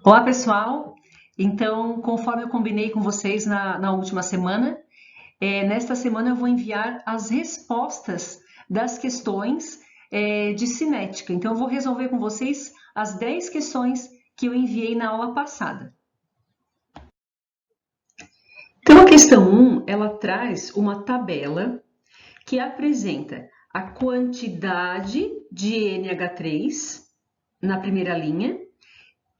Olá, pessoal! Então, conforme eu combinei com vocês na última semana, nesta semana eu vou enviar as respostas das questões de cinética. Então, eu vou resolver com vocês as 10 questões que eu enviei na aula passada. Então, a questão 1, ela traz uma tabela que apresenta a quantidade de NH3 na primeira linha,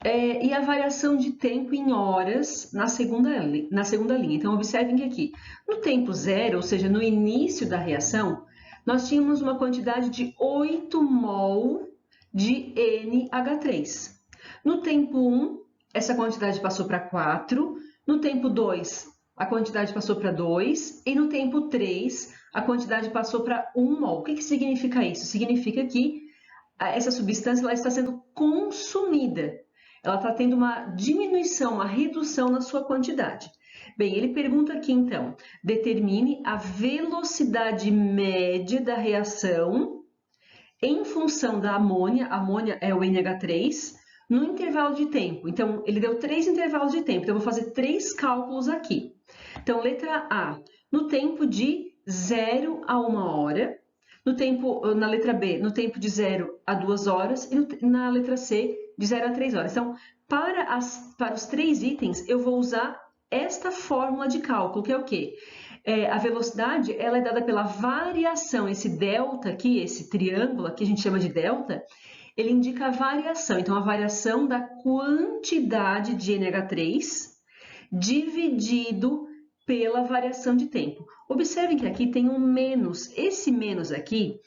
e a variação de tempo em horas na segunda linha. Então, observem que aqui, no tempo zero, ou seja, no início da reação, nós tínhamos uma quantidade de 8 mol de NH3. No tempo 1, essa quantidade passou para 4. No tempo 2, a quantidade passou para 2. E no tempo 3, a quantidade passou para 1 mol. O que significa isso? Significa que essa substância ela está sendo consumida. Ela está tendo uma diminuição, uma redução na sua quantidade. Bem, ele pergunta aqui, então, determine a velocidade média da reação em função da amônia, a amônia é o NH3, no intervalo de tempo. Então, ele deu 3 intervalos de tempo, então eu vou fazer 3 cálculos aqui. Então, letra A, no tempo de 0 a 1 hora, na letra B, no tempo de 0 a 2 horas, e na letra C, de 0 a 3 horas. Então, para os 3 itens, eu vou usar esta fórmula de cálculo, que é o quê? A velocidade ela é dada pela variação, esse delta aqui, esse triângulo aqui a gente chama de delta, ele indica a variação. Então, a variação da quantidade de NH3 dividido pela variação de tempo. Observem que aqui tem um menos. Esse menos aqui,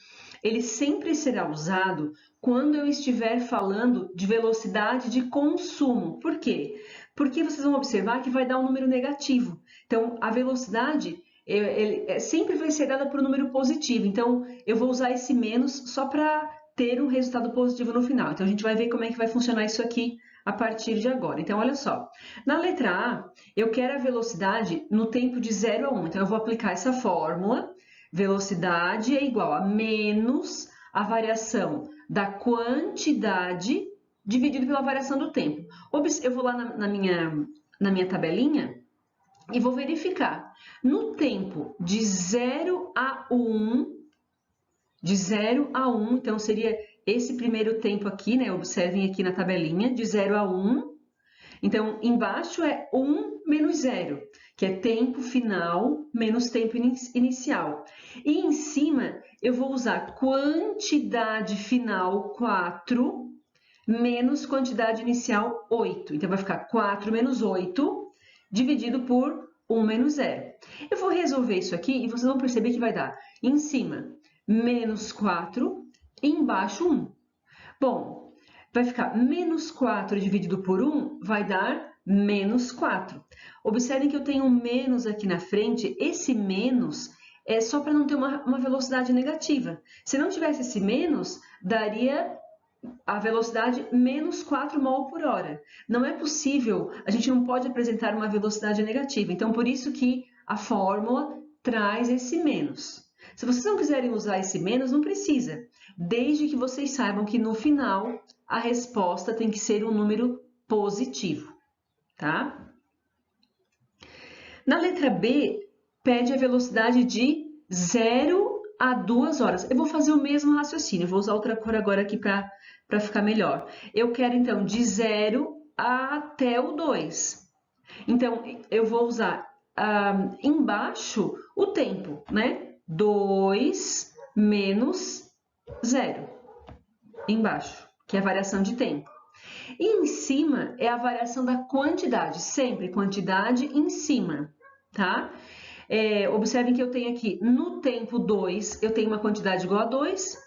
ele sempre será usado quando eu estiver falando de velocidade de consumo. Por quê? Porque vocês vão observar que vai dar um número negativo. Então, a velocidade sempre vai ser dada por um número positivo. Então, eu vou usar esse menos só para ter um resultado positivo no final. Então, a gente vai ver como é que vai funcionar isso aqui a partir de agora. Então, olha só. Na letra A, eu quero a velocidade no tempo de 0 a 1. Então, eu vou aplicar essa fórmula. Velocidade é igual a menos a variação da quantidade dividido pela variação do tempo. Eu vou lá na minha tabelinha e vou verificar. No tempo de 0 a 1, então seria esse primeiro tempo aqui, né? Observem aqui na tabelinha, de 0 a 1. Então, embaixo é 1 menos 0, que é tempo final menos tempo inicial. E em cima, eu vou usar quantidade final 4 menos quantidade inicial 8. Então, vai ficar 4 menos 8 dividido por 1 menos 0. Eu vou resolver isso aqui e vocês vão perceber que vai dar em cima menos 4 e embaixo 1. Bom, vai ficar menos 4 dividido por 1 vai dar menos 4. Observem que eu tenho um menos aqui na frente. Esse menos é só para não ter uma velocidade negativa. Se não tivesse esse menos, daria a velocidade menos 4 mol por hora. Não é possível, a gente não pode apresentar uma velocidade negativa. Então, por isso que a fórmula traz esse menos. Se vocês não quiserem usar esse menos, não precisa, desde que vocês saibam que no final a resposta tem que ser um número positivo, tá? Na letra B, pede a velocidade de 0 a 2 horas. Eu vou fazer o mesmo raciocínio, vou usar outra cor agora aqui para ficar melhor. Eu quero, então, de 0 até o 2. Então, eu vou usar embaixo o tempo, né? 2 menos 0. Embaixo, que é a variação de tempo. E em cima é a variação da quantidade, sempre quantidade em cima, tá? Observem que eu tenho aqui, no tempo 2, eu tenho uma quantidade igual a 2,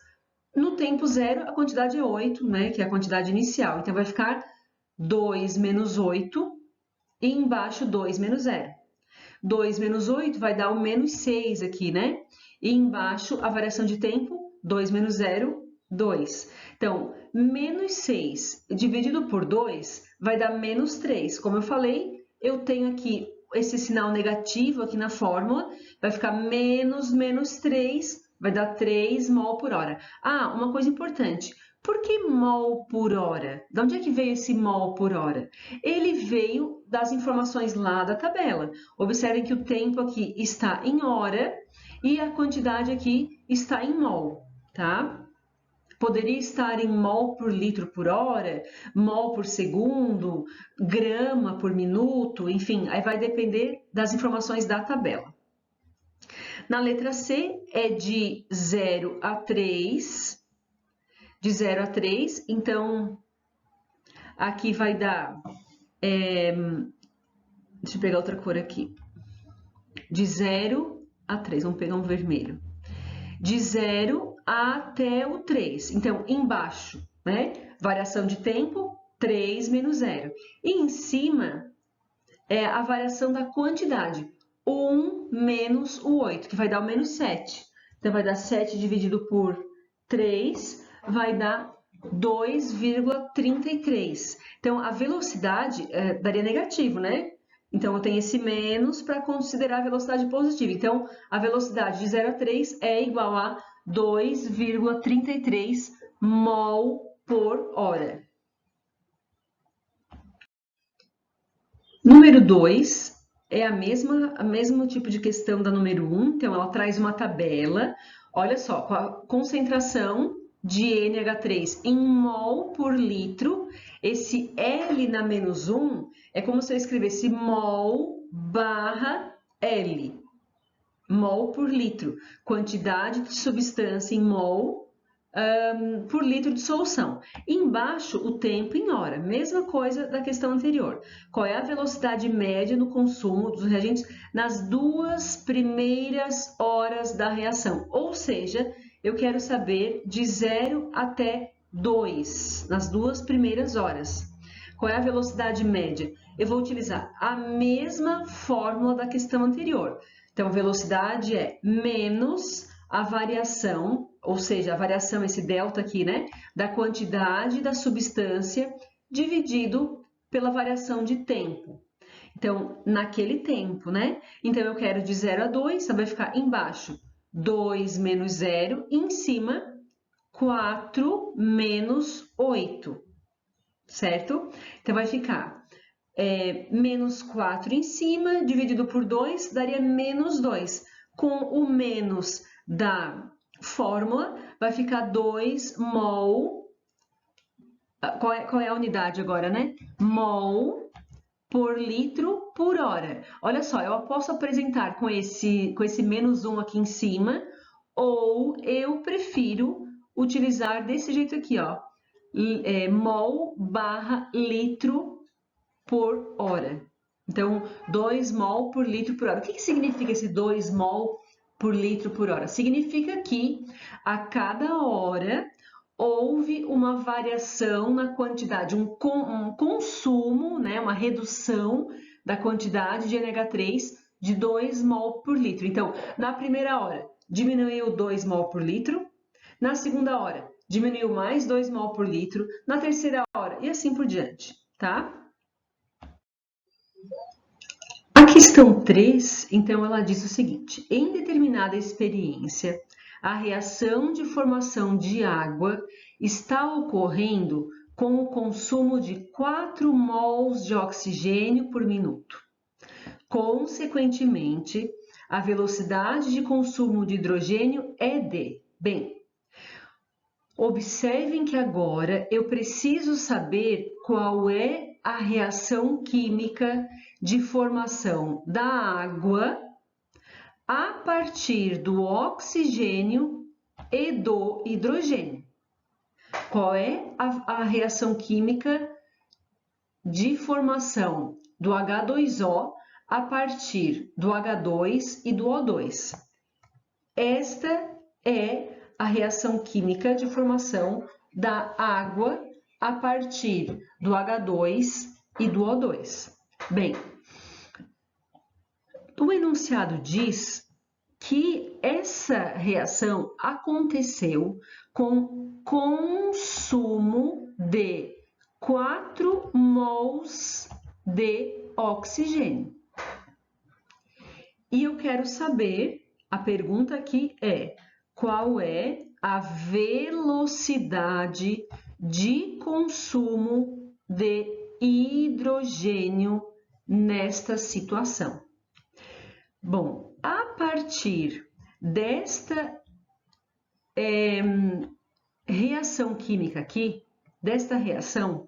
no tempo 0, a quantidade é 8, né? Que é a quantidade inicial. Então, vai ficar 2 menos 8 e embaixo 2 menos 0. 2 menos 8 vai dar o menos 6 aqui, né? E embaixo, a variação de tempo, 2 menos 0, 2. Então, menos 6 dividido por 2 vai dar menos 3. Como eu falei, eu tenho aqui esse sinal negativo aqui na fórmula, vai ficar menos 3, vai dar 3 mol por hora. Ah, uma coisa importante, Por que mol por hora? De onde é que veio esse mol por hora? Ele veio das informações lá da tabela. Observem que o tempo aqui está em hora e a quantidade aqui está em mol, tá? Poderia estar em mol por litro por hora, mol por segundo, grama por minuto, enfim, aí vai depender das informações da tabela. Na letra C é de 0 a 3, então aqui vai dar, deixa eu pegar outra cor aqui, de 0 a 3, vamos pegar um vermelho, de 0 até o 3, então embaixo, né, variação de tempo, 3 menos 0, e em cima é a variação da quantidade, 1 menos o 8, que vai dar o menos 7, então vai dar 7 dividido por 3, vai dar 2,33. Então, a velocidade daria negativo, né? Então, eu tenho esse menos para considerar a velocidade positiva. Então, a velocidade de 0 a 3 é igual a 2,33 mol por hora. Número 2 é o mesmo tipo de questão da número 1, então ela traz uma tabela, olha só, com a concentração de NH3 em mol por litro, esse L na menos 1 é como se eu escrevesse mol barra L, mol por litro, quantidade de substância em mol por litro de solução. Embaixo, o tempo em hora, mesma coisa da questão anterior. Qual é a velocidade média no consumo dos reagentes nas 2 primeiras horas da reação? Ou seja, eu quero saber de 0 até 2, nas 2 primeiras horas. Qual é a velocidade média? Eu vou utilizar a mesma fórmula da questão anterior. Então, velocidade é menos a variação, ou seja, a variação, esse delta aqui, né, da quantidade da substância dividido pela variação de tempo. Então, naquele tempo, né? Então, eu quero de 0 a 2, então vai ficar embaixo 2 menos 0, e em cima 4 menos 8, certo? Então, vai ficar menos 4 em cima, dividido por 2, daria menos 2. Com o menos da fórmula, vai ficar 2 mol. Qual é a unidade agora, né? Mol por litro por hora. Olha só, eu posso apresentar com esse menos 1 aqui em cima, ou eu prefiro utilizar desse jeito aqui, ó. Mol barra litro por hora. Então, 2 mol por litro por hora. O que significa esse 2 mol por litro por hora? Significa que a cada hora houve uma variação na quantidade, um consumo, né, uma redução da quantidade de NH3 de 2 mol por litro. Então, na primeira hora, diminuiu 2 mol por litro. Na segunda hora, diminuiu mais 2 mol por litro. Na terceira hora, e assim por diante, tá? A questão 3, então, ela diz o seguinte: em determinada experiência, a reação de formação de água está ocorrendo com o consumo de 4 mols de oxigênio por minuto. Consequentemente, a velocidade de consumo de hidrogênio é de... Bem, observem que agora eu preciso saber qual é a reação química de formação da água a partir do oxigênio e do hidrogênio. Qual é a reação química de formação do H2O a partir do H2 e do O2? Esta é a reação química de formação da água a partir do H2 e do O2. Bem, o enunciado diz que essa reação aconteceu com consumo de 4 mols de oxigênio. E eu quero saber, a pergunta aqui é: qual é a velocidade de consumo de hidrogênio nesta situação. Bom, a partir desta reação química aqui, desta reação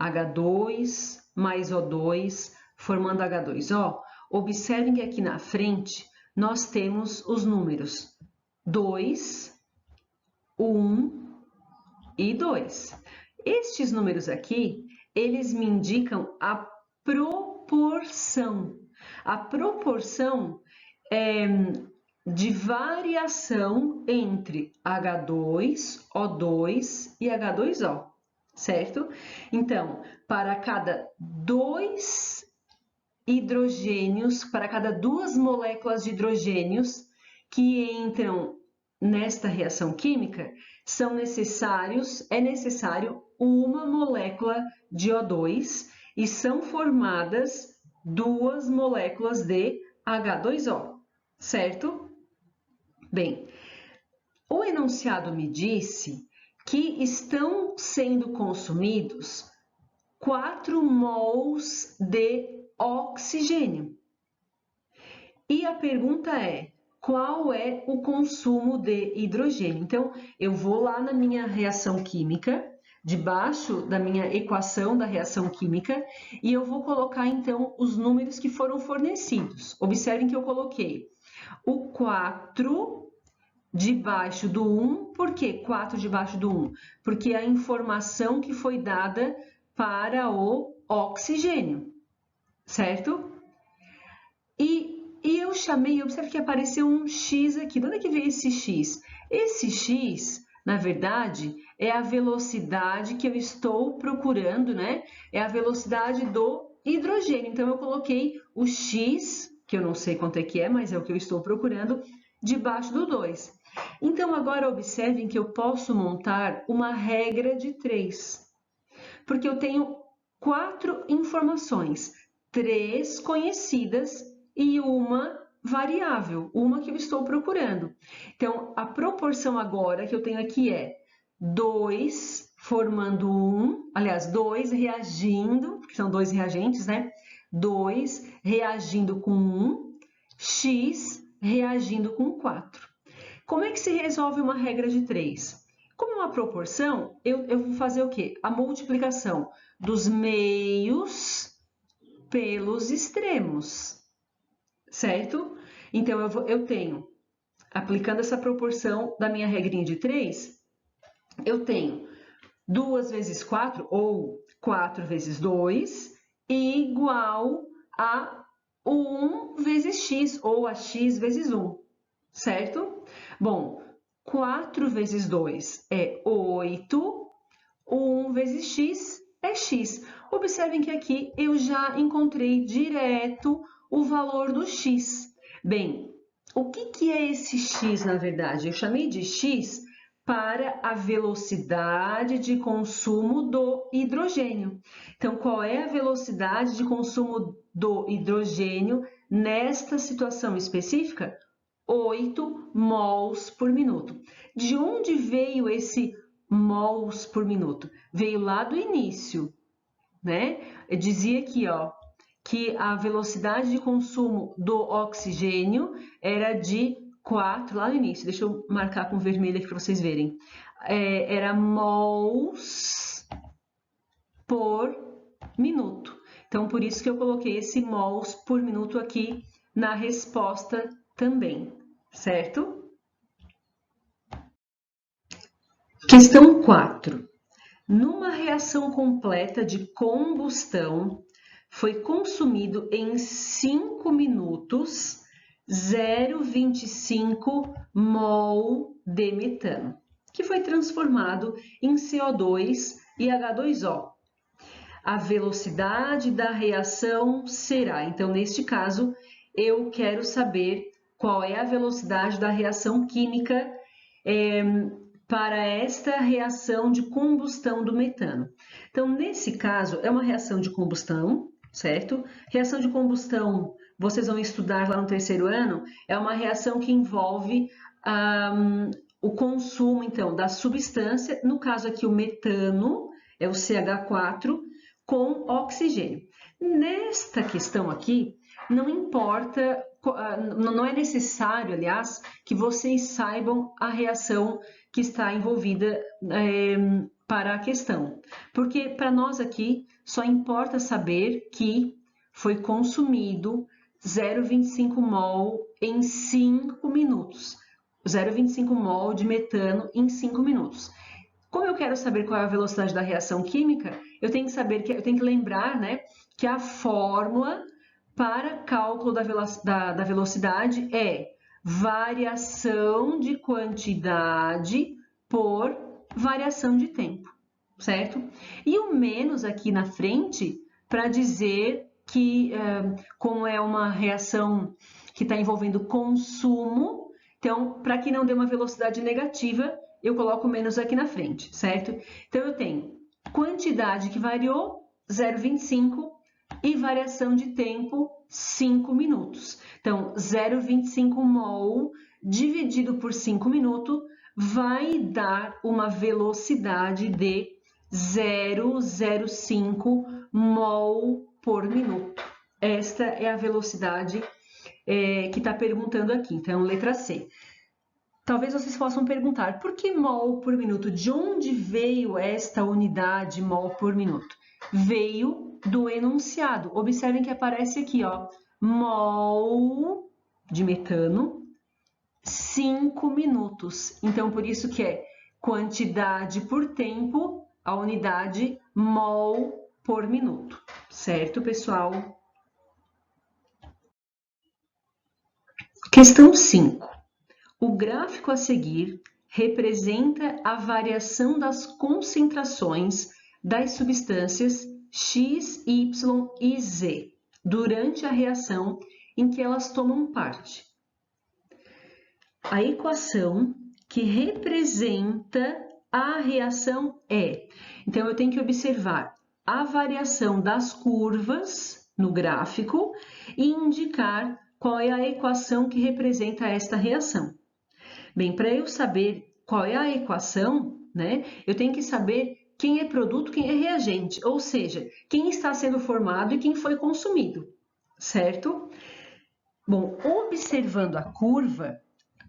H2 mais O2 formando H2O, observem que aqui na frente nós temos os números 2, 1 e 2. Estes números aqui, eles me indicam a proporção. A proporção de variação entre H2, O2 e H2O, certo? Então, para cada 2 hidrogênios, para cada 2 moléculas de hidrogênios que entram nesta reação química, é necessário uma molécula de O2 e são formadas 2 moléculas de H2O, certo? Bem, o enunciado me disse que estão sendo consumidos 4 mols de oxigênio. E a pergunta é, qual é o consumo de hidrogênio? Então, eu vou lá na minha reação química, debaixo da minha equação da reação química, e eu vou colocar, então, os números que foram fornecidos. Observem que eu coloquei o 4 debaixo do 1. Por que 4 debaixo do 1? Porque é a informação que foi dada para o oxigênio, certo? E eu chamei, observe que apareceu um X aqui. De onde é que veio esse X? Esse X, na verdade, é a velocidade que eu estou procurando, né? É a velocidade do hidrogênio. Então, eu coloquei o X, que eu não sei quanto é que é, mas é o que eu estou procurando, debaixo do 2. Então, agora observem que eu posso montar uma regra de 3. Porque eu tenho 4 informações, 3 conhecidas e uma variável, uma que eu estou procurando. Então, a proporção agora que eu tenho aqui é 2 formando 1, aliás, 2 reagindo, porque são 2 reagentes, né? 2 reagindo com 1, x reagindo com 4. Como é que se resolve uma regra de 3? Como é uma proporção, eu vou fazer o quê? A multiplicação dos meios pelos extremos, certo? Então, eu tenho, aplicando essa proporção da minha regrinha de 3, eu tenho 2 vezes 4, ou 4 vezes 2, igual a 1 vezes x, ou a x vezes 1, certo? Bom, 4 vezes 2 é 8, 1 vezes x é x. Observem que aqui eu já encontrei direto o valor do x. Bem, o que é esse x, na verdade? Eu chamei de x para a velocidade de consumo do hidrogênio. Então, qual é a velocidade de consumo do hidrogênio nesta situação específica? 8 mols por minuto. De onde veio esse mols por minuto? Veio lá do início, né? Eu dizia aqui, ó, que a velocidade de consumo do oxigênio era de 4, lá no início. Deixa eu marcar com vermelho aqui para vocês verem. Era mols por minuto. Então, por isso que eu coloquei esse mols por minuto aqui na resposta também, certo? Questão 4. Numa reação completa de combustão, foi consumido em 5 minutos 0,25 mol de metano, que foi transformado em CO2 e H2O. A velocidade da reação será, então, neste caso, eu quero saber qual é a velocidade da reação química para esta reação de combustão do metano. Então, nesse caso, é uma reação de combustão, certo? Reação de combustão, vocês vão estudar lá no terceiro ano, é uma reação que envolve o consumo, então, da substância, no caso aqui o metano, é o CH4, com oxigênio. Nesta questão aqui, não importa, não é necessário, aliás, que vocês saibam a reação que está envolvida para a questão, porque para nós aqui só importa saber que foi consumido 0,25 mol em 5 minutos. 0,25 mol de metano em 5 minutos. Como eu quero saber qual é a velocidade da reação química, eu tenho que lembrar, né, que a fórmula para cálculo da velocidade é variação de quantidade por variação de tempo, certo? E o menos aqui na frente para dizer que, como é uma reação que está envolvendo consumo, então, para que não dê uma velocidade negativa, eu coloco menos aqui na frente, certo? Então, eu tenho quantidade que variou, 0,25, e variação de tempo, 5 minutos. Então, 0,25 mol dividido por 5 minutos vai dar uma velocidade de 0,05 mol por minuto. Esta é a velocidade que está perguntando aqui. Então, letra C. Talvez vocês possam perguntar, por que mol por minuto? De onde veio esta unidade mol por minuto? Veio do enunciado. Observem que aparece aqui, ó, mol de metano, 5 minutos. Então, por isso que é quantidade por tempo, a unidade mol por minuto. Certo, pessoal? Questão 5. O gráfico a seguir representa a variação das concentrações das substâncias X, Y e Z durante a reação em que elas tomam parte. A equação que representa a reação é... Então, eu tenho que observar a variação das curvas no gráfico e indicar qual é a equação que representa esta reação. Bem, para eu saber qual é a equação, né, eu tenho que saber quem é produto, quem é reagente, ou seja, quem está sendo formado e quem foi consumido, certo? Bom, observando a curva,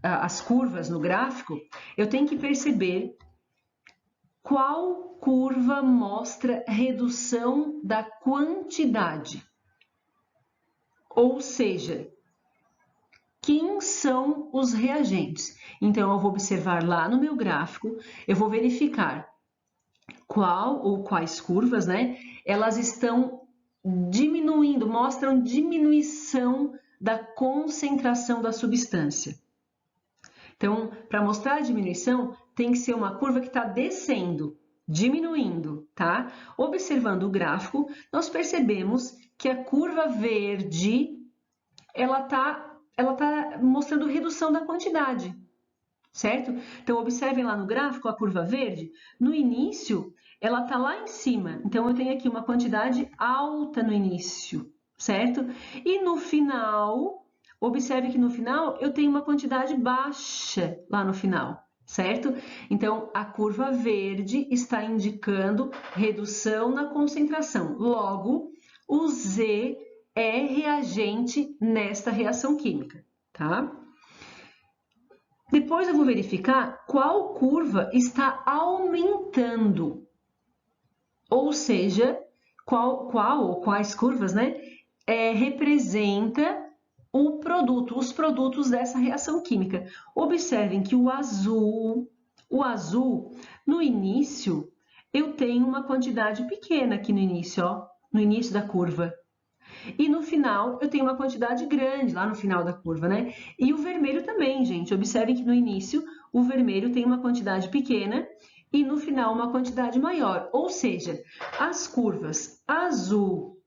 as curvas no gráfico, eu tenho que perceber qual curva mostra redução da quantidade, ou seja, quem são os reagentes. Então, eu vou observar lá no meu gráfico, eu vou verificar qual ou quais curvas, né? Elas estão diminuindo, mostram diminuição da concentração da substância. Então, para mostrar a diminuição, tem que ser uma curva que está descendo, diminuindo, tá? Observando o gráfico, nós percebemos que a curva verde, ela tá mostrando redução da quantidade, certo? Então, observem lá no gráfico a curva verde. No início, ela está lá em cima. Então, eu tenho aqui uma quantidade alta no início, certo? E no final, observe que no final eu tenho uma quantidade baixa lá no final, certo? Então, a curva verde está indicando redução na concentração. Logo, o Z é reagente nesta reação química, tá? Depois eu vou verificar qual curva está aumentando, ou seja, qual ou quais curvas, né, representa os produtos dessa reação química. Observem que o azul, no início, eu tenho uma quantidade pequena aqui no início, ó, no início da curva. E no final, eu tenho uma quantidade grande lá no final da curva, né? E o vermelho também, gente. Observem que no início, o vermelho tem uma quantidade pequena e no final uma quantidade maior. Ou seja, as curvas azul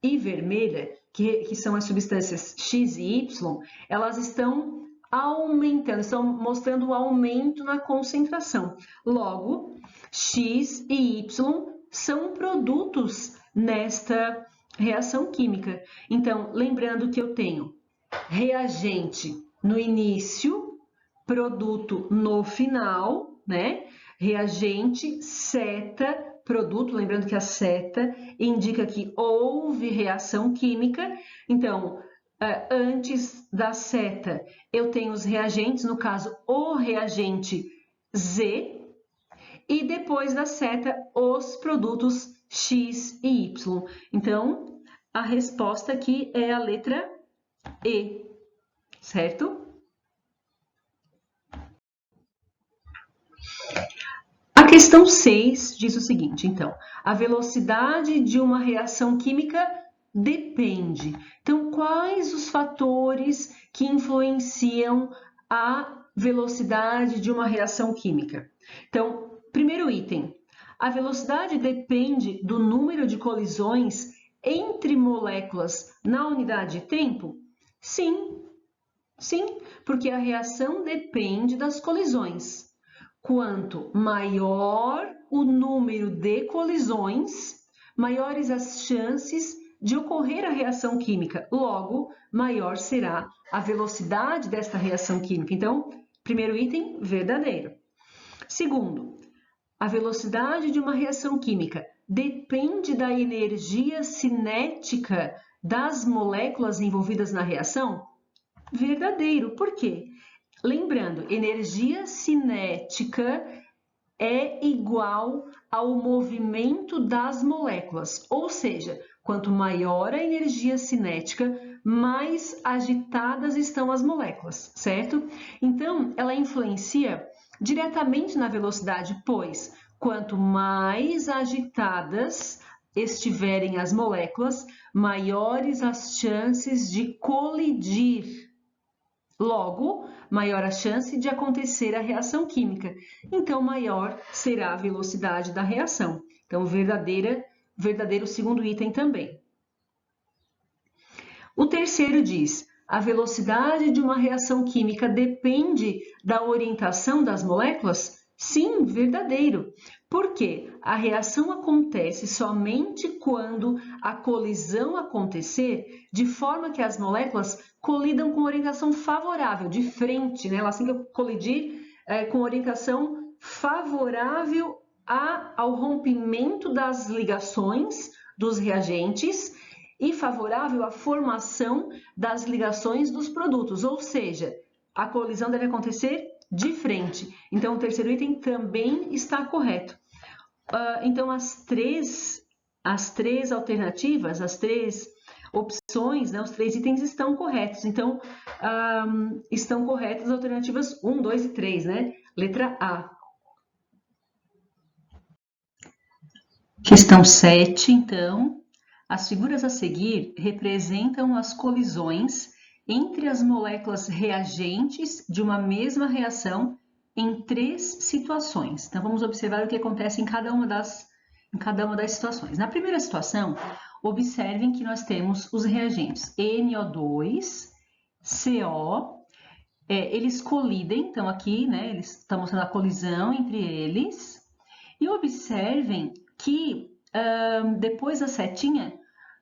e vermelha, que são as substâncias X e Y, elas estão aumentando, estão mostrando o aumento na concentração. Logo, X e Y são produtos nesta reação química. Então, lembrando que eu tenho reagente no início produto no final, né? Reagente, seta, produto. Lembrando que a seta indica que houve reação química. Então, antes da seta, eu tenho os reagentes, no caso, o reagente Z, e depois da seta, os produtos X e Y. Então, a resposta aqui é a letra E, certo? A questão 6 diz o seguinte, então, a velocidade de uma reação química depende. Então, quais os fatores que influenciam a velocidade de uma reação química? Então, primeiro item, a velocidade depende do número de colisões entre moléculas na unidade de tempo? Sim, porque a reação depende das colisões. Quanto maior o número de colisões, maiores as chances de ocorrer a reação química. Logo, maior será a velocidade desta reação química. Então, primeiro item, verdadeiro. Segundo, a velocidade de uma reação química depende da energia cinética das moléculas envolvidas na reação? Verdadeiro. Por quê? Lembrando, energia cinética é igual ao movimento das moléculas, ou seja, quanto maior a energia cinética, mais agitadas estão as moléculas, certo? Então, ela influencia diretamente na velocidade, pois quanto mais agitadas estiverem as moléculas, maiores as chances de colidir. Logo, maior a chance de acontecer a reação química. Então, maior será a velocidade da reação. Então, verdadeiro o segundo item também. O terceiro diz, a velocidade de uma reação química depende da orientação das moléculas? Sim, verdadeiro. Por quê? A reação acontece somente quando a colisão acontecer, de forma que as moléculas colidam com orientação favorável, de frente, né? Elas têm que colidir com orientação favorável ao rompimento das ligações dos reagentes e favorável à formação das ligações dos produtos, ou seja, a colisão deve acontecer de frente. Então, o terceiro item também está correto. Então, as três alternativas, as três opções, né, os três itens estão corretos. Então, estão corretas as alternativas 1, 2 e 3, né? Letra A. Questão 7, então. As figuras a seguir representam as colisões entre as moléculas reagentes de uma mesma reação em 3 situações. Então, vamos observar o que acontece em cada uma das situações. Na primeira situação, observem que nós temos os reagentes NO2, CO, eles colidem, então aqui, né, eles estão mostrando a colisão entre eles, e observem que depois da setinha,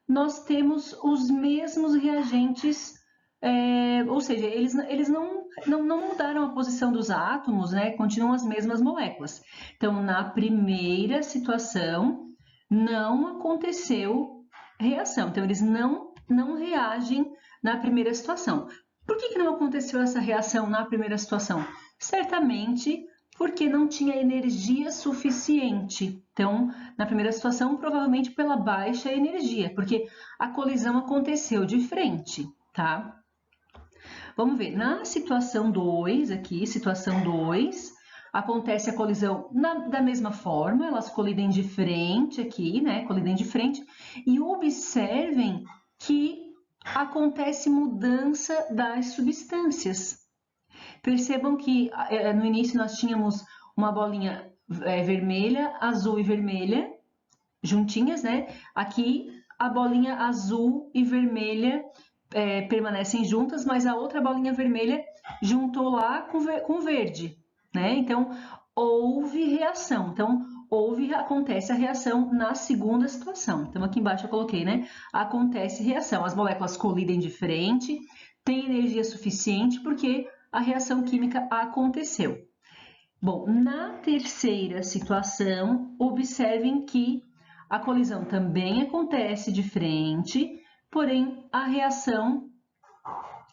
nós temos os mesmos reagentes, ou seja, eles não mudaram a posição dos átomos, né? Continuam as mesmas moléculas. Então, na primeira situação, não aconteceu reação. Então, eles não reagem na primeira situação. Por que não aconteceu essa reação na primeira situação? Certamente porque não tinha energia suficiente. Então, na primeira situação, provavelmente pela baixa energia, porque a colisão aconteceu de frente, tá? Vamos ver, na situação 2 aqui, situação 2, acontece a colisão da mesma forma, elas colidem de frente aqui, né? Colidem de frente, e observem que acontece mudança das substâncias. Percebam que no início nós tínhamos uma bolinha vermelha, azul e vermelha, juntinhas, né? Aqui a bolinha azul e vermelha permanecem juntas, mas a outra bolinha vermelha juntou lá com verde, né? Então, houve reação. Então, acontece a reação na segunda situação. Então, aqui embaixo eu coloquei, né? Acontece reação. As moléculas colidem de frente, tem energia suficiente, porque a reação química aconteceu. Bom, na terceira situação, observem que a colisão também acontece de frente, porém a reação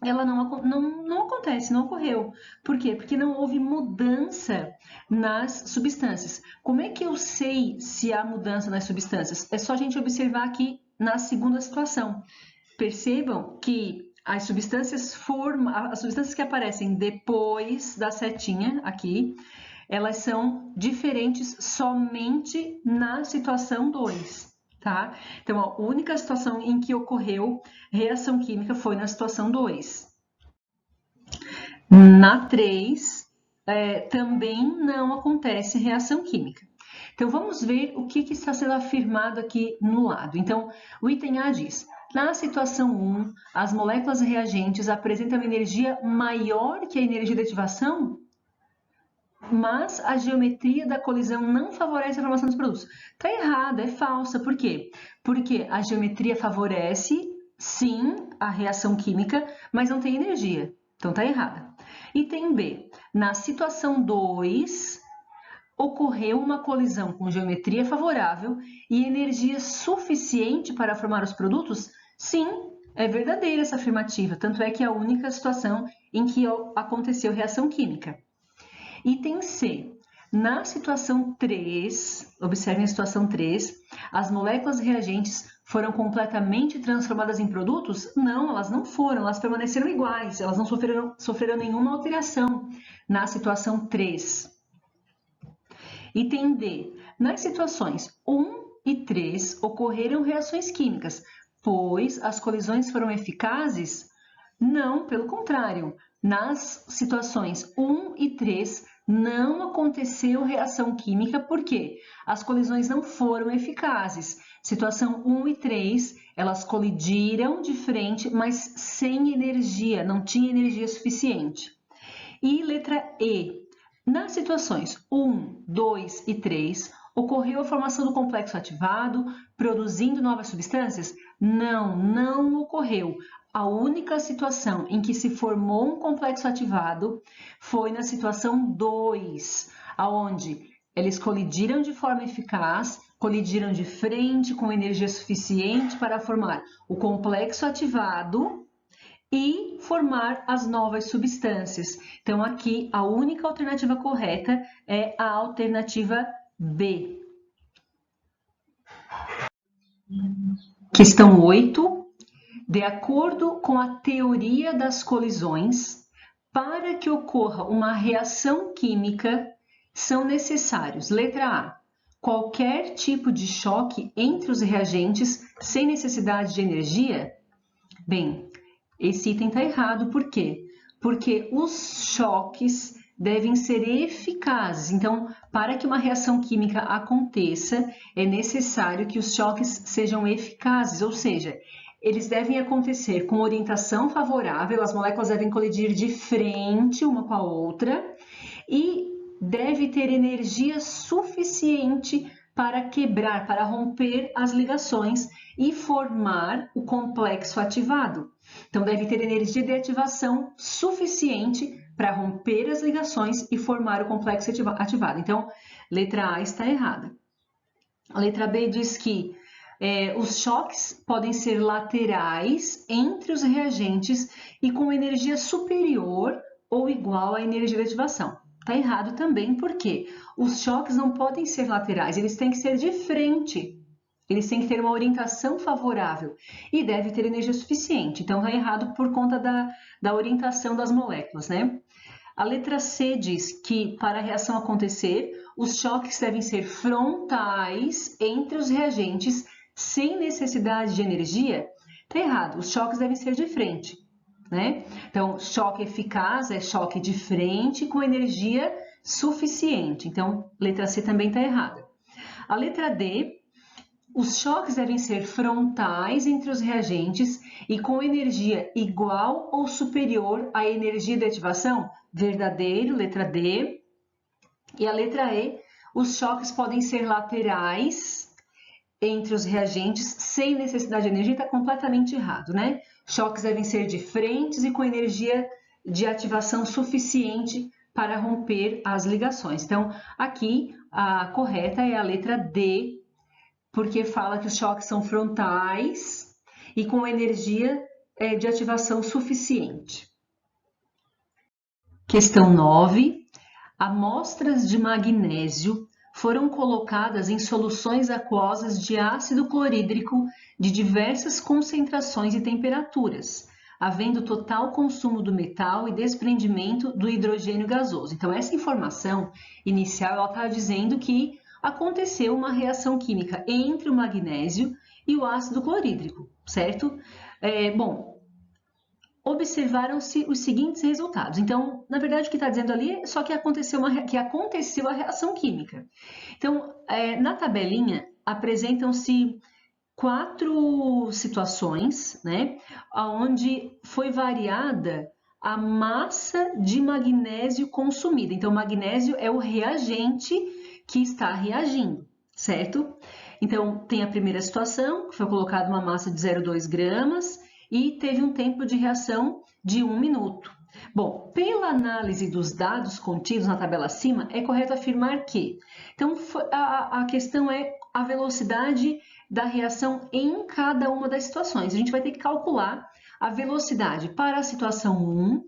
ela não acontece, não ocorreu. Por quê? Porque não houve mudança nas substâncias. Como é que eu sei se há mudança nas substâncias? É só a gente observar aqui na segunda situação. Percebam que as substâncias que aparecem depois da setinha aqui, elas são diferentes somente na situação 2, tá? Então, a única situação em que ocorreu reação química foi na situação 2. Na 3, também não acontece reação química. Então, vamos ver o que está sendo afirmado aqui no lado. Então, o item A diz: na situação 1, as moléculas reagentes apresentam energia maior que a energia de ativação, mas a geometria da colisão não favorece a formação dos produtos. Está errado, é falsa. Por quê? Porque a geometria favorece, sim, a reação química, mas não tem energia. Então, está errada. Item B. Na situação 2, ocorreu uma colisão com geometria favorável e energia suficiente para formar os produtos? Sim, é verdadeira essa afirmativa. Tanto é que é a única situação em que aconteceu reação química. Item C. Na situação 3, observem a situação 3, as moléculas reagentes foram completamente transformadas em produtos? Não, elas não foram, elas permaneceram iguais, elas não sofreram nenhuma alteração na situação 3. Item D. Nas situações 1 e 3 ocorreram reações químicas, pois as colisões foram eficazes? Não, pelo contrário. Nas situações 1 e 3 não aconteceu reação química, porque as colisões não foram eficazes. Situação 1 e 3, elas colidiram de frente, mas sem energia, não tinha energia suficiente. E letra E. Nas situações 1, 2 e 3, ocorreu a formação do complexo ativado, produzindo novas substâncias? Não, não ocorreu. A única situação em que se formou um complexo ativado foi na situação 2, onde eles colidiram de forma eficaz, colidiram de frente com energia suficiente para formar o complexo ativado e formar as novas substâncias. Então, aqui, a única alternativa correta é a alternativa B. Questão 8. De acordo com a teoria das colisões, para que ocorra uma reação química, são necessários, letra A, qualquer tipo de choque entre os reagentes sem necessidade de energia? Bem, esse item está errado, por quê? Porque os choques devem ser eficazes. Então, para que uma reação química aconteça, é necessário que os choques sejam eficazes, ou seja, eles devem acontecer com orientação favorável, as moléculas devem colidir de frente uma com a outra e deve ter energia suficiente para quebrar, para romper as ligações e formar o complexo ativado. Então, deve ter energia de ativação suficiente para romper as ligações e formar o complexo ativado. Então, letra A está errada. A letra B diz que os choques podem ser laterais entre os reagentes e com energia superior ou igual à energia de ativação. Está errado também porque os choques não podem ser laterais, eles têm que ser de frente. Eles têm que ter uma orientação favorável e deve ter energia suficiente. Então, está errado por conta da orientação das moléculas, né? A letra C diz que, para a reação acontecer, os choques devem ser frontais entre os reagentes sem necessidade de energia. Está errado, os choques devem ser de frente, né? Então, choque eficaz é choque de frente com energia suficiente. Então, letra C também está errada. A letra D, os choques devem ser frontais entre os reagentes e com energia igual ou superior à energia de ativação? Verdadeiro, letra D. E a letra E, os choques podem ser laterais entre os reagentes sem necessidade de energia, está completamente errado, né? Choques devem ser de frente e com energia de ativação suficiente para romper as ligações. Então, aqui a correta é a letra D, porque fala que os choques são frontais e com energia de ativação suficiente. Questão 9. Amostras de magnésio foram colocadas em soluções aquosas de ácido clorídrico de diversas concentrações e temperaturas, havendo total consumo do metal e desprendimento do hidrogênio gasoso. Então, essa informação inicial está dizendo que aconteceu uma reação química entre o magnésio e o ácido clorídrico, certo? Bom, observaram-se os seguintes resultados. Então, na verdade, o que está dizendo ali é só que aconteceu a reação química. Então, na tabelinha, apresentam-se 4 situações, né, onde foi variada a massa de magnésio consumida. Então, o magnésio é o reagente que está reagindo, certo? Então, tem a primeira situação, que foi colocada uma massa de 0,2 gramas e teve um tempo de reação de 1 minuto. Bom, pela análise dos dados contidos na tabela acima, é correto afirmar que... Então, a questão é a velocidade da reação em cada uma das situações. A gente vai ter que calcular a velocidade para a situação 1,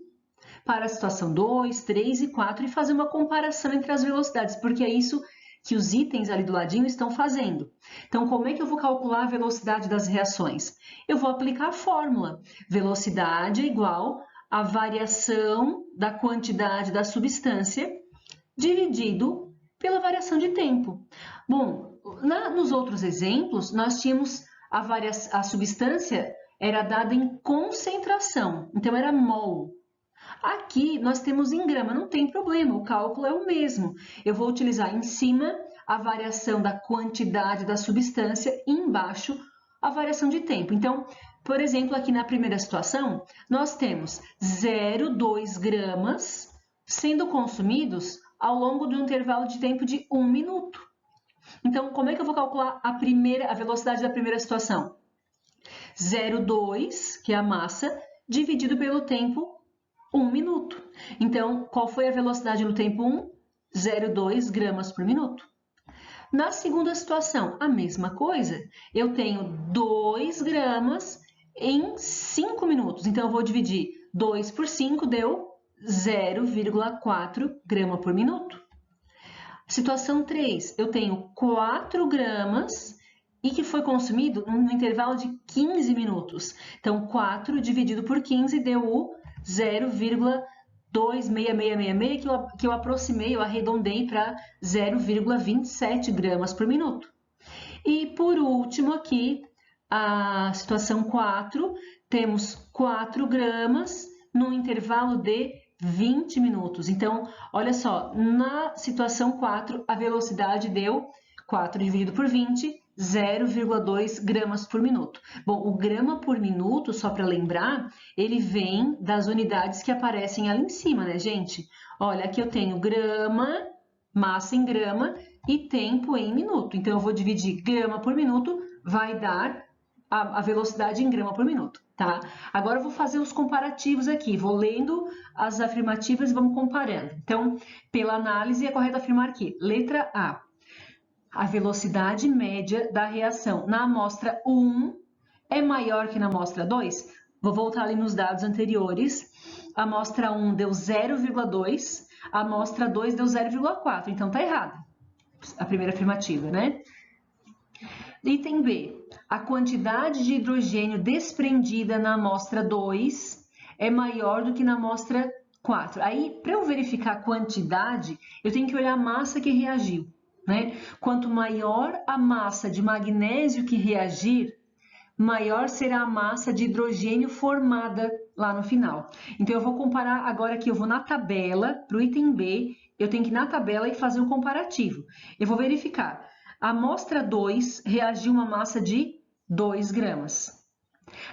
para a situação 2, 3 e 4 e fazer uma comparação entre as velocidades, porque é isso que os itens ali do ladinho estão fazendo. Então, como é que eu vou calcular a velocidade das reações? Eu vou aplicar a fórmula. Velocidade é igual a variação da quantidade da substância dividido pela variação de tempo. Bom, nos outros exemplos, nós tínhamos a substância era dada em concentração, então era mol. Aqui nós temos em grama, não tem problema, o cálculo é o mesmo. Eu vou utilizar em cima a variação da quantidade da substância e embaixo a variação de tempo. Então, por exemplo, aqui na primeira situação, nós temos 0,2 gramas sendo consumidos ao longo de um intervalo de tempo de 1 minuto. Então, como é que eu vou calcular a velocidade da primeira situação? 0,2, que é a massa, dividido pelo tempo 1 minuto. Então, qual foi a velocidade no tempo 1? 0,2 gramas por minuto. Na segunda situação, a mesma coisa. Eu tenho 2 gramas em 5 minutos. Então, eu vou dividir 2 por 5, deu 0,4 grama por minuto. Situação 3, eu tenho 4 gramas e que foi consumido no intervalo de 15 minutos. Então, 4 dividido por 15 deu o 0,26666, que eu aproximei, eu arredondei para 0,27 gramas por minuto. E por último aqui, a situação 4, temos 4 gramas no intervalo de 20 minutos. Então, olha só, na situação 4, a velocidade deu 4 dividido por 20, 0,2 gramas por minuto. Bom, o grama por minuto, só para lembrar, ele vem das unidades que aparecem ali em cima, né, gente? Olha, aqui eu tenho grama, massa em grama e tempo em minuto. Então, eu vou dividir grama por minuto, vai dar a velocidade em grama por minuto, tá? Agora eu vou fazer os comparativos aqui, vou lendo as afirmativas e vamos comparando. Então, pela análise, é correto afirmar que, letra A, a velocidade média da reação na amostra 1 é maior que na amostra 2? Vou voltar ali nos dados anteriores. A amostra 1 deu 0,2, a amostra 2 deu 0,4, então tá errado. A primeira afirmativa, né? Item B. A quantidade de hidrogênio desprendida na amostra 2 é maior do que na amostra 4. Aí, para eu verificar a quantidade, eu tenho que olhar a massa que reagiu, né? Quanto maior a massa de magnésio que reagir, maior será a massa de hidrogênio formada lá no final. Então, eu vou comparar agora aqui, eu vou na tabela, para o item B, eu tenho que ir na tabela e fazer um comparativo. Eu vou verificar. A amostra 2 reagiu uma massa de 2 gramas.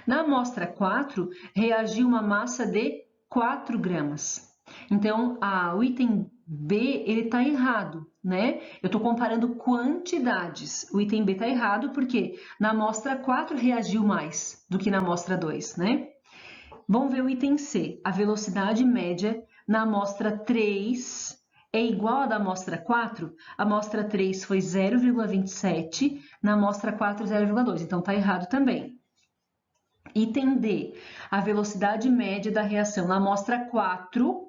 Na amostra 4, reagiu uma massa de 4 gramas. Então, o item B, ele está errado, né? Eu estou comparando quantidades. O item B está errado porque na amostra 4 reagiu mais do que na amostra 2, né? Vamos ver o item C. A velocidade média na amostra 3 é igual à da amostra 4? A amostra 3 foi 0,27, na amostra 4, 0,2. Então, está errado também. Item D. A velocidade média da reação na amostra 4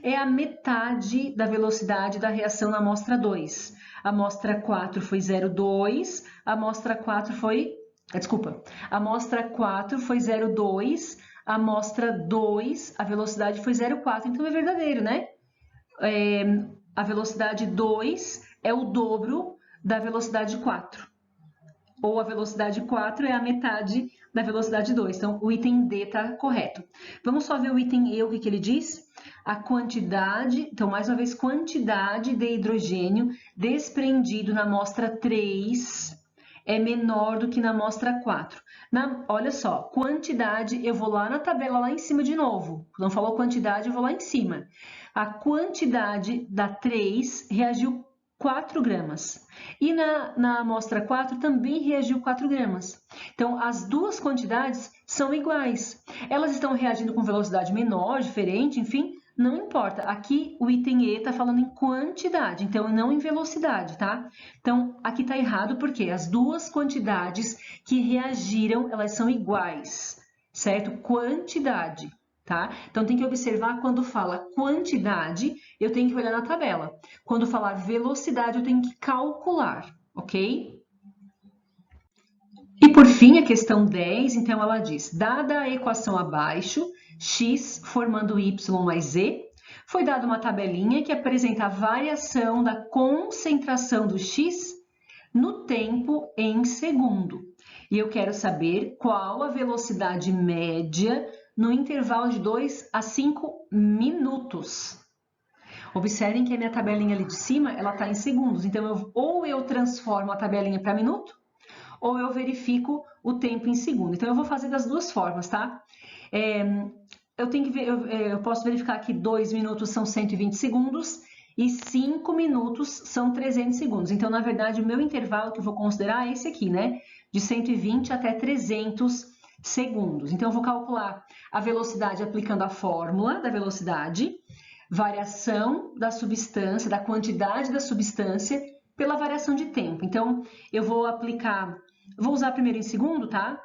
é a metade da velocidade da reação na amostra 2. A amostra 4 foi 0,2, a amostra 4 foi... Desculpa. A amostra 4 foi 0,2, a amostra 2, a velocidade foi 0,4. Então, é verdadeiro, né? A velocidade 2 é o dobro da velocidade 4. Ou a velocidade 4 é a metade da velocidade 2. Então, o item D está correto. Vamos só ver o item E, o que ele diz? A quantidade, então, mais uma vez, quantidade de hidrogênio desprendido na amostra 3 é menor do que na amostra 4. Olha só, quantidade, eu vou lá na tabela lá em cima de novo. Não falou quantidade, eu vou lá em cima. A quantidade da 3 reagiu 4 gramas. E na amostra 4 também reagiu 4 gramas. Então, as duas quantidades são iguais. Elas estão reagindo com velocidade menor, diferente, enfim, não importa. Aqui o item E está falando em quantidade, então não em velocidade, tá? Então, aqui está errado porque as duas quantidades que reagiram, elas são iguais, certo? Quantidade. Tá? Então, tem que observar quando fala quantidade, eu tenho que olhar na tabela. Quando falar velocidade, eu tenho que calcular, ok? E por fim, a questão 10, então ela diz, dada a equação abaixo, x formando y mais z, foi dada uma tabelinha que apresenta a variação da concentração do x no tempo em segundo. E eu quero saber qual a velocidade média no intervalo de 2 a 5 minutos. Observem que a minha tabelinha ali de cima, ela está em segundos. Então, ou eu transformo a tabelinha para minuto, ou eu verifico o tempo em segundo. Então, eu vou fazer das duas formas, tá? Eu posso verificar que 2 minutos são 120 segundos e 5 minutos são 300 segundos. Então, na verdade, o meu intervalo que eu vou considerar é esse aqui, né? De 120 até 300 segundos. Então, eu vou calcular a velocidade aplicando a fórmula da velocidade, variação da substância, da quantidade da substância pela variação de tempo. Então, eu vou usar primeiro em segundo, tá?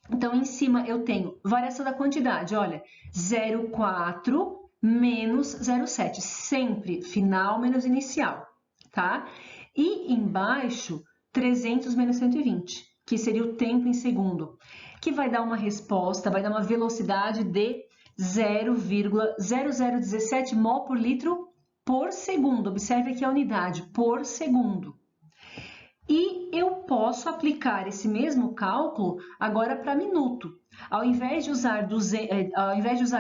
Então, em cima eu tenho variação da quantidade, olha, 0,4 menos 0,7, sempre final menos inicial, tá? E embaixo, 300 menos 120, que seria o tempo em segundo, que vai dar uma resposta, vai dar uma velocidade de 0,0017 mol por litro por segundo. Observe aqui a unidade, por segundo. E eu posso aplicar esse mesmo cálculo agora para minuto. Ao invés de usar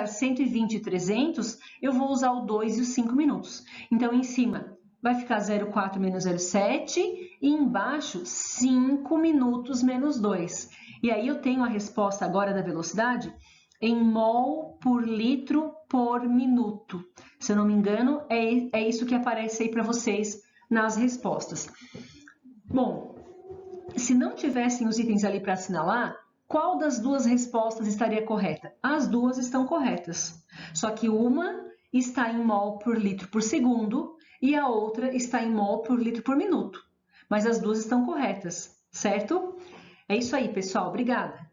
120 e 300, eu vou usar o 2 e os 5 minutos. Então, em cima vai ficar 0,4 menos 0,7 e embaixo 5 minutos menos 2. E aí eu tenho a resposta agora da velocidade em mol por litro por minuto. Se eu não me engano, é isso que aparece aí para vocês nas respostas. Bom, se não tivessem os itens ali para assinalar, qual das duas respostas estaria correta? As duas estão corretas, só que uma está em mol por litro por segundo e a outra está em mol por litro por minuto. Mas as duas estão corretas, certo? É isso aí, pessoal. Obrigada!